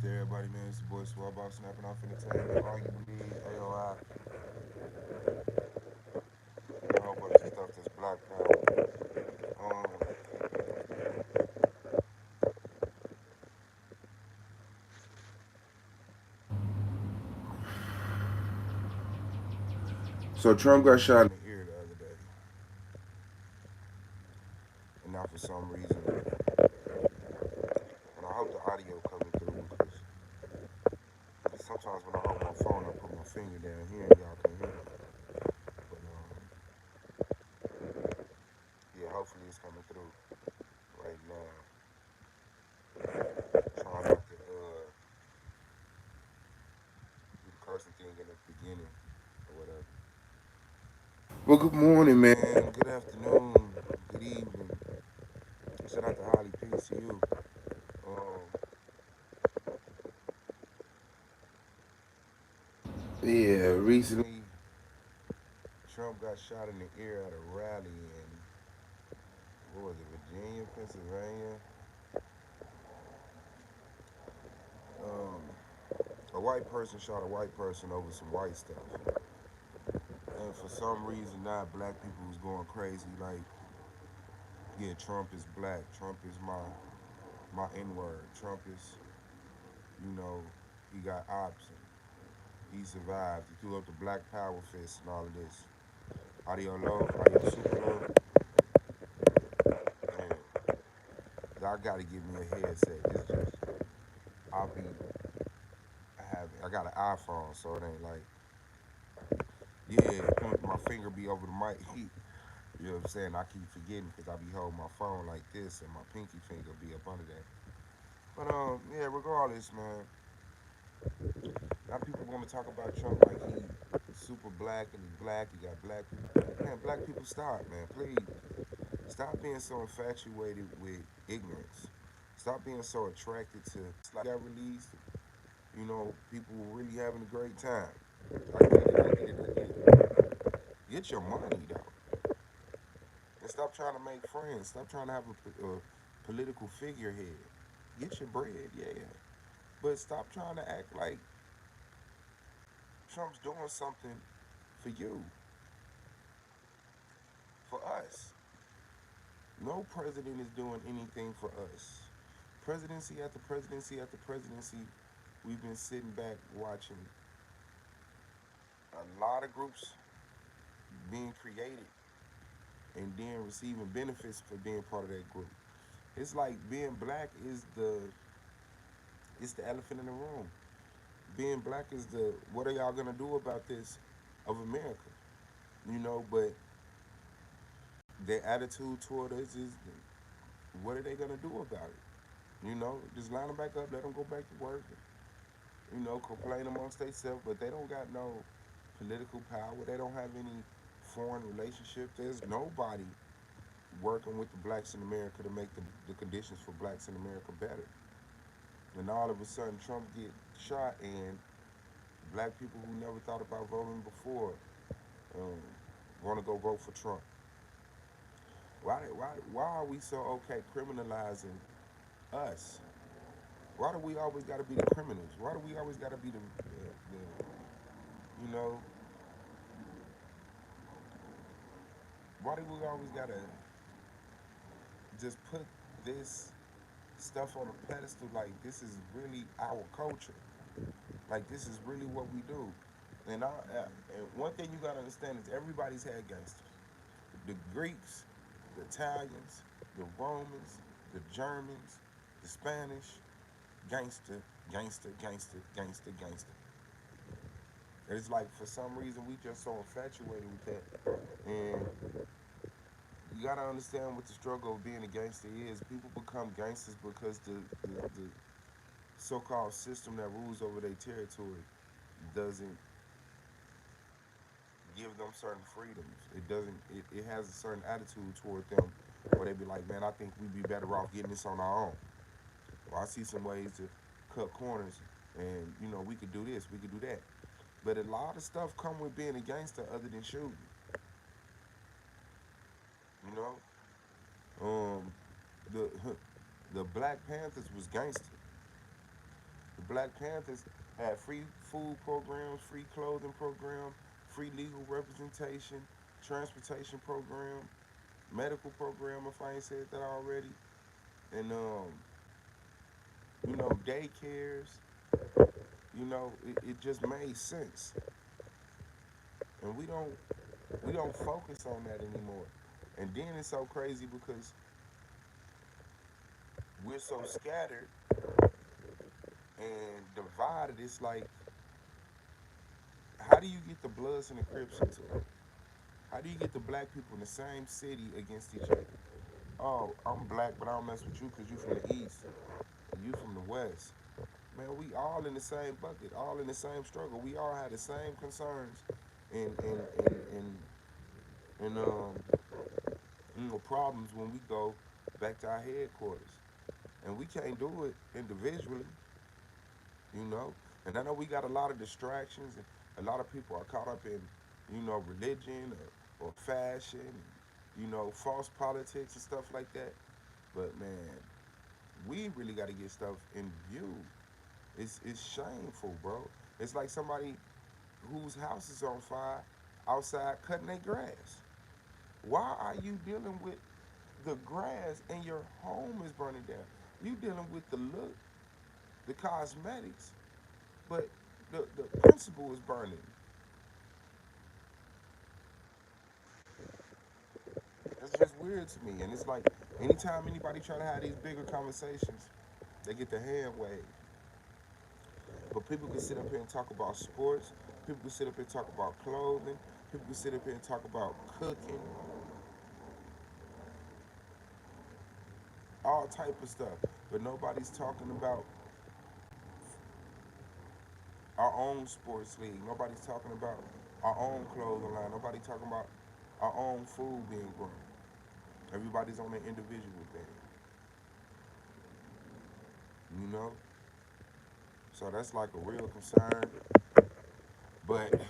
to everybody, man. It's your boy Swabba snapping off entertainment. All you need, AOI, and a whole bunch of stuff that's Black Power. So Trump got shot in the ear the other day, and now for some reason, and I hope the audio coming through because sometimes when I hold my phone, I put my finger down here and y'all can hear it. But yeah, hopefully it's coming through right now. Trying not to do the cursing thing in the beginning or whatever. Well, good morning, man. Good afternoon. Good evening. Shout out to Holly. Peace to you. Um, yeah, recently Trump got shot in the ear at a rally in, what was it, Virginia, Pennsylvania? Um, a white person shot a white person over some white stuff. And for some reason now black people was going crazy like, yeah, Trump is black. Trump is my N-word. Trump is, you know, he got options. He survived. He threw up the black power fist and all of this. Audio low, audio super low. Man, y'all gotta give me a headset. It's just, I'll be, I got an iPhone, so it ain't like, yeah, my finger be over the mic. You know what I'm saying? I keep forgetting because I be holding my phone like this and my pinky finger be up under that. But yeah, regardless, man, now people want to talk about Trump like he super black and he black. He got black people. Man, black people, stop, man. Please stop being so infatuated with ignorance. Stop being so attracted to like got released. You know, people were really having a great time. I get it. I get it. I get it. Get your money though, and stop trying to make friends. Stop trying to have a political figurehead. Get your bread, yeah, but stop trying to act like Trump's doing something for you, for us. No president is doing anything for us. Presidency after presidency after presidency, we've been sitting back watching a lot of groups being created and then receiving benefits for being part of that group. It's like being black is the elephant in the room. Being black is the what are y'all gonna do about this of America? You know, but their attitude toward us is what are they gonna do about it? You know, just line them back up, let them go back to work. You know, complain amongst themselves, but they don't got no political power. They don't have any foreign relationship. There's nobody working with the blacks in America to make the conditions for blacks in America better. And all of a sudden, Trump get shot, and black people who never thought about voting before um, want to go vote for Trump. Why are we so okay criminalizing us? Why do we always got to be the criminals? Why do we always got to be the you know, why do we always got to just put this stuff on a pedestal like this is really our culture? Like this is really what we do. And one thing you got to understand is everybody's had gangsters. The Greeks, the Italians, the Romans, the Germans, the Spanish, gangster, gangster, gangster, gangster, gangster. It's like for some reason we just so infatuated with that. And you gotta understand what the struggle of being a gangster is. People become gangsters because the so-called system that rules over their territory doesn't give them certain freedoms. It doesn't. It has a certain attitude toward them, where they be like, man, I think we'd be better off getting this on our own. Or I see some ways to cut corners, and you know we could do this, we could do that. But a lot of stuff come with being a gangster other than shooting. You know, the the Black Panthers was gangster. The Black Panthers had free food programs, free clothing program, free legal representation, transportation program, medical program. If I ain't said that already, and daycares. It just made sense, and we don't focus on that anymore. And then it's so crazy because we're so scattered and divided. It's like, how do you get the Bloods and the Crips into it? How do you get the black people in the same city against each other? Oh, I'm black, but I don't mess with you because you from the east and you from the west. Man, we all in the same bucket, all in the same struggle. We all have the same concerns and problems when we go back to our headquarters. And we can't do it individually, you know. And I know we got a lot of distractions, and a lot of people are caught up in, religion or fashion, false politics and stuff like that. But man, we really got to get stuff in view. It's shameful, bro. It's like somebody whose house is on fire outside cutting their grass. Why are you dealing with the grass and your home is burning down? You dealing with the look, the cosmetics, but the principle is burning. That's just weird to me. And it's like anytime anybody try to have these bigger conversations, they get the hand waved. But people can sit up here and talk about sports. People can sit up here and talk about clothing. People can sit up here and talk about cooking, all type of stuff. But nobody's talking about our own sports league. Nobody's talking about our own clothing line. Nobody talking about our own food being grown. Everybody's on their individual thing, you know? So that's like a real concern, but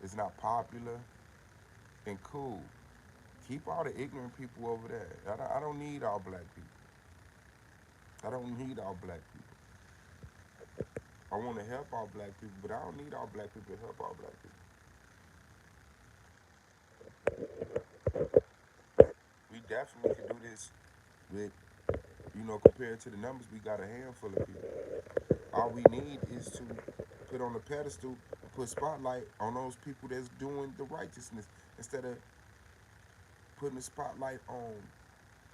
it's not popular and cool. Keep all the ignorant people over there. I don't need all black people. I don't need all black people. I want to help all black people, but I don't need all black people to help all black people. We definitely can do this with, compared to the numbers, we got a handful of people. All we need is to put on a pedestal and put spotlight on those people that's doing the righteousness instead of putting a spotlight on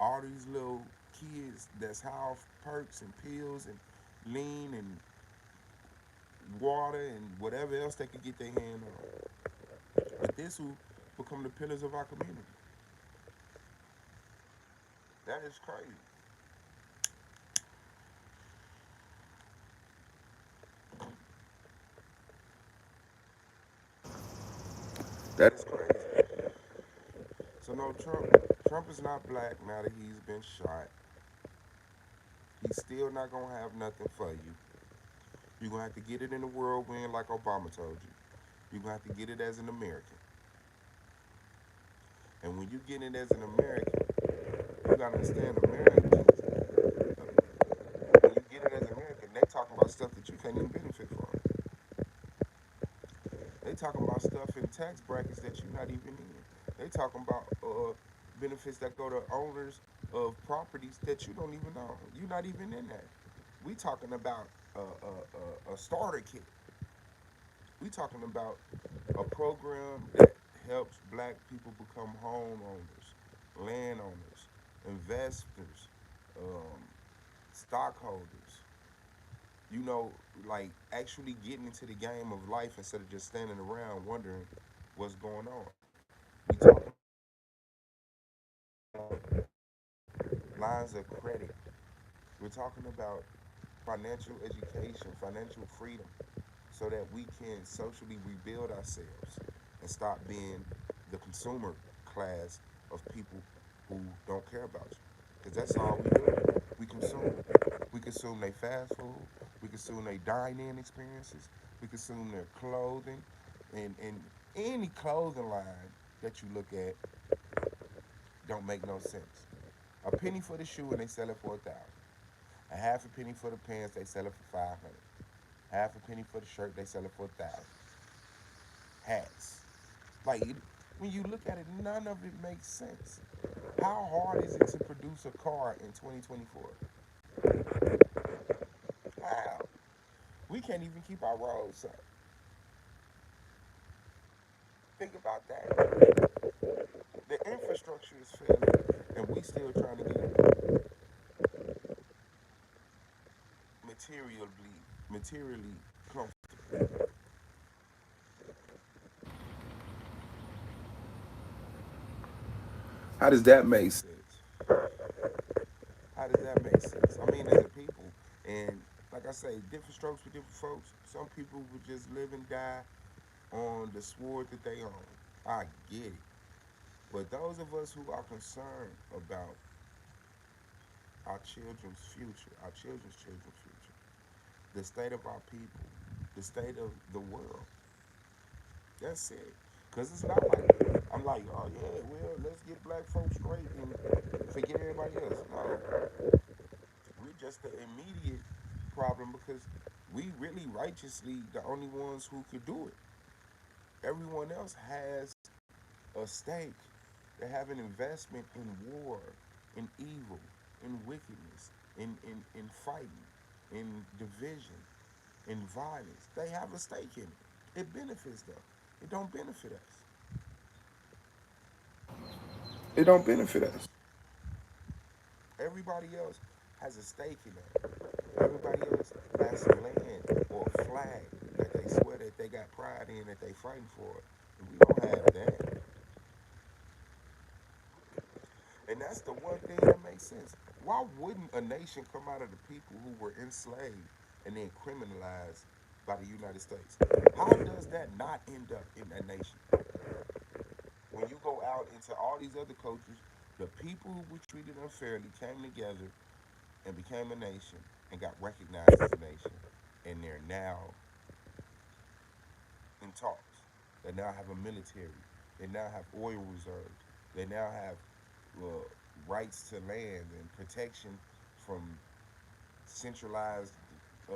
all these little kids that's high off perks and pills and lean and water and whatever else they could get their hand on. But this will become the pillars of our community. That is crazy. That is crazy. So no, Trump is not black now that he's been shot. He's still not gonna have nothing for you. You're gonna have to get it in the whirlwind like Obama told you. You're gonna have to get it as an American. And when you get it as an American, you gotta understand Americans. When you get it as an American, they talking about stuff that you can't even benefit from. They talking about stuff in tax brackets that you're not even in. They talking about benefits that go to owners of properties that you don't even own. You're not even in that. We talking about a starter kit. We talking about a program that helps black people become homeowners, landowners, investors, um, stockholders. You know, like actually getting into the game of life instead of just standing around wondering what's going on. We talking lines of credit. We're talking about financial education, financial freedom, so that we can socially rebuild ourselves and stop being the consumer class of people who don't care about you. Because that's all we do. We consume. We consume their fast food. We consume their dine-in experiences. We consume their clothing, and any clothing line that you look at don't make no sense. A penny for the shoe and they sell it for 1,000. A half a penny for the pants, they sell it for 500. Half a penny for the shirt, they sell it for 1,000. Hats. Like when you look at it, none of it makes sense. How hard is it to produce a car in 2024? How? We can't even keep our roads up. Think about that. The infrastructure is failing, and we still trying to get materially comfortable. How does that make sense? How does that make sense? I mean, as a people, and like I say, different strokes for different folks. Some people would just live and die on the sword that they own. I get it. But those of us who are concerned about our children's future, our children's future, the state of our people, the state of the world, that's it. Because it's not like, I'm like, oh yeah, well, let's get black folks straight and forget everybody else. No, we're just the immediate problem because we really righteously the only ones who could do it. Everyone else has a stake. They have an investment in war, in evil, in wickedness, in fighting, in division, in violence. They have a stake in it. It benefits them. It don't benefit us. It don't benefit us. Everybody else has a stake in that. Everybody else has some land or a flag that they swear that they got pride in that they fighting for. And we don't have that. And that's the one thing that makes sense. Why wouldn't a nation come out of the people who were enslaved and then criminalized by the United States? How does that not end up in a nation? When you go out into all these other cultures, the people who were treated unfairly came together and became a nation and got recognized as a nation. And they're now in talks. They now have a military. They now have oil reserves. They now have uh, rights to land and protection from centralized uh,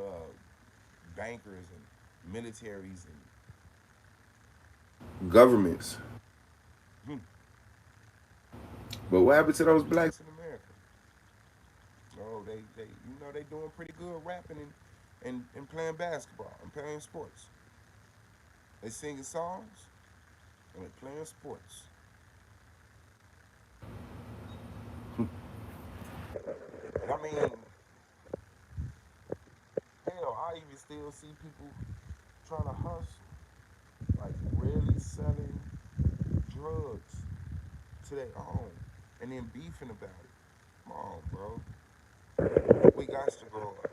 bankers and militaries and governments. Hmm. But what happened to those blacks in America? Oh, they doing pretty good rapping and playing basketball and playing sports. They singing songs and they playing sports. And I mean, hell, I even still see people trying to hustle, like really selling drugs to their own and then beefing about it. Come on, bro. We got to grow up.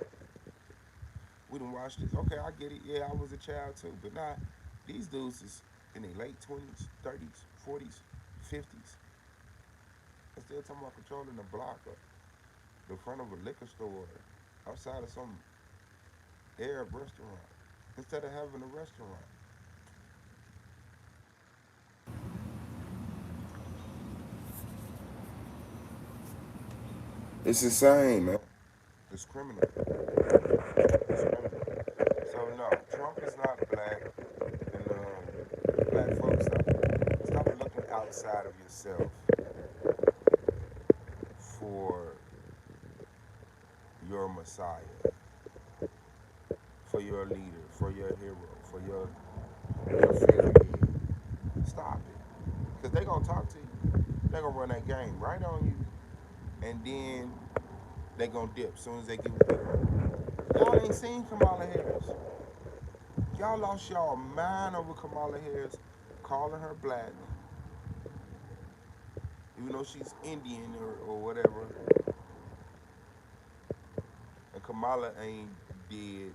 We done watched this. Okay, I get it. Yeah, I was a child too. But nah, these dudes is in their late 20s, 30s, 40s, 50s. And still talking about controlling the block or the front of a liquor store outside of some Arab restaurant instead of having a restaurant. It's insane, man. It's criminal. It's criminal. So no, Trump is not black, and black folks stop looking outside of yourself for your messiah, for your leader, for your hero, for your figurehead. Stop it, cause they gonna talk to you. They gonna run that game right on you, and then they gonna dip as soon as they get with you. Y'all ain't seen Kamala Harris. Y'all lost y'all mind over Kamala Harris, calling her black, even though she's Indian or whatever. And Kamala ain't did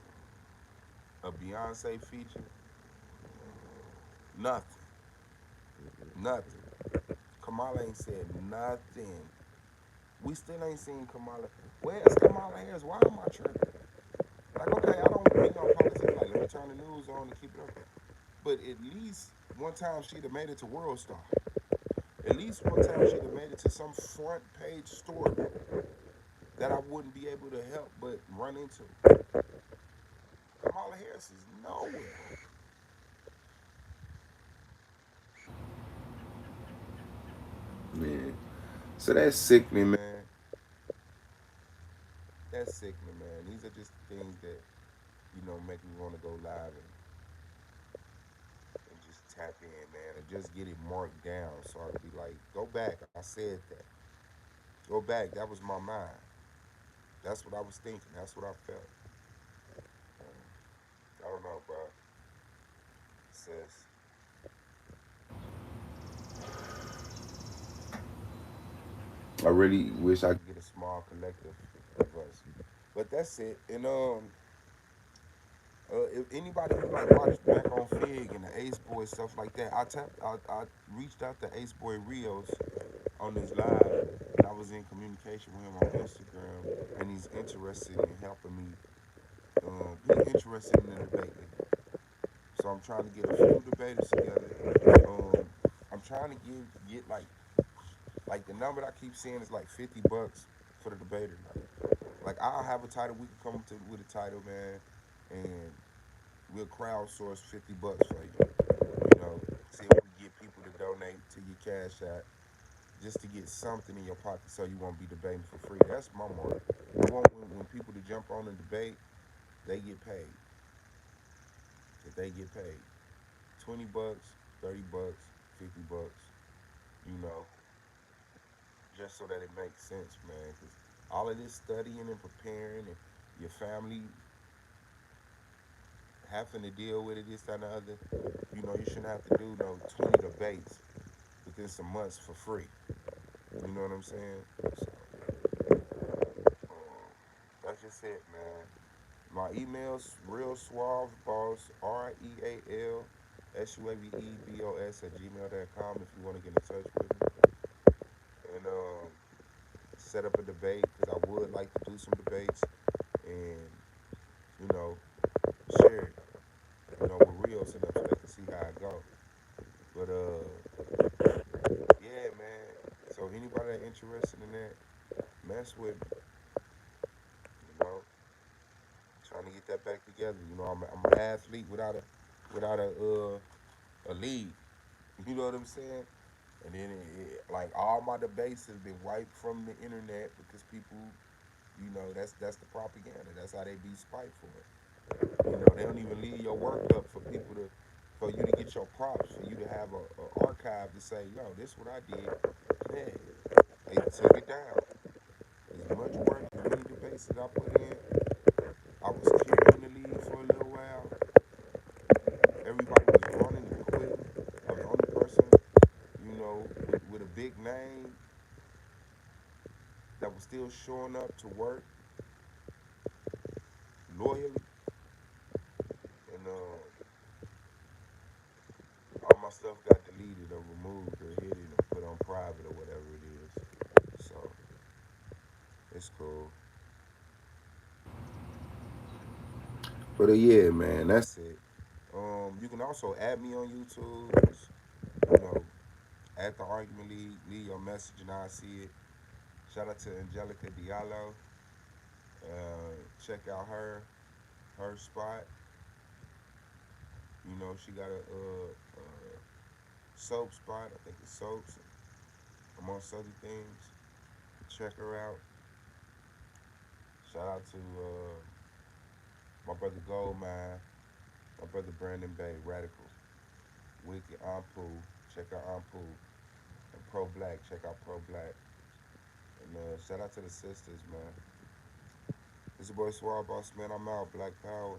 a Beyonce feature. Nothing. Nothing. Kamala ain't said nothing. We still ain't seen Kamala. Where's Kamala Harris? Why am I tripping? Like, okay, I don't be on politics. Like, let me turn the news on and keep it up. But at least one time she'd have made it to World Star. At least one time she'd have made it to some front page story. that I wouldn't be able to help but run into. Kamala Harris is nowhere. Man. So that's sickening, man. That's sickening, man. These are just things that, make me want to go live and just tap in, man, and just get it marked down. So I could be like, go back. I said that. Go back. That was my mind. That's what I was thinking. That's what I felt. I don't know, bro. Sis. I really wish I could get a small collective of us. But that's it. And if anybody who like watched back on Fig and the Ace Boy stuff like that, I reached out to Ace Boy Rios on his live, and I was in communication with him on Instagram, and he's interested in helping me. He's interested in the debate with me. So I'm trying to get a few debaters together. I'm trying to get like the number that I keep seeing is like $50 for the debater. Like I'll have a title. We can come to with a title, man, and we'll crowdsource $50 for you. See if we get people to donate to your cash app just to get something in your pocket so you won't be debating for free. That's my mark. I want when people to jump on and debate, they get paid. If they get paid, $20, $30, $50, you know, just so that it makes sense, man. Because all of this studying and preparing and your family having to deal with it, this, that, and the other, you shouldn't have to do no 20 debates within some months for free. You know what I'm saying? So, that's just it, man. My email's real suave boss, REALSUAVEBOS at gmail.com if you want to get in touch with me. And set up a debate because I would like to do some debates and, you know, share it, with Rios and them so they can see how it go. But yeah, man. So anybody that interested in that, mess with me. You know, trying to get that back together. I'm an athlete without a league. You know what I'm saying? And then like all my debates has been wiped from the internet because people, that's the propaganda. That's how they be spiteful. They don't even leave your work up for you to get your props, for you to have a archive to say, yo, this what I did. Yeah, they took it down. As much work and many debates that I put in, I was carrying the lead for a little while. Everybody was running and quitting. I was the only person, with a big name that was still showing up to work loyally. And all my stuff got deleted or removed or hidden or put on private or whatever it is. So it's cool. But yeah, man, that's it. You can also add me on YouTube. Just, you know, at the Argument League, leave your message and I'll see it. Shout out to Angelica Diallo. Check out her spot. She got a soap spot. I think it's soaps, amongst other things. Check her out. Shout out to my brother Goldmine, my brother Brandon Bay, Radical, Wicked, Ampu. Check out Ampu. And Pro Black. Check out Pro Black. And shout out to the sisters, man. It's your boy Swab Boss, man. I'm out. Black Power.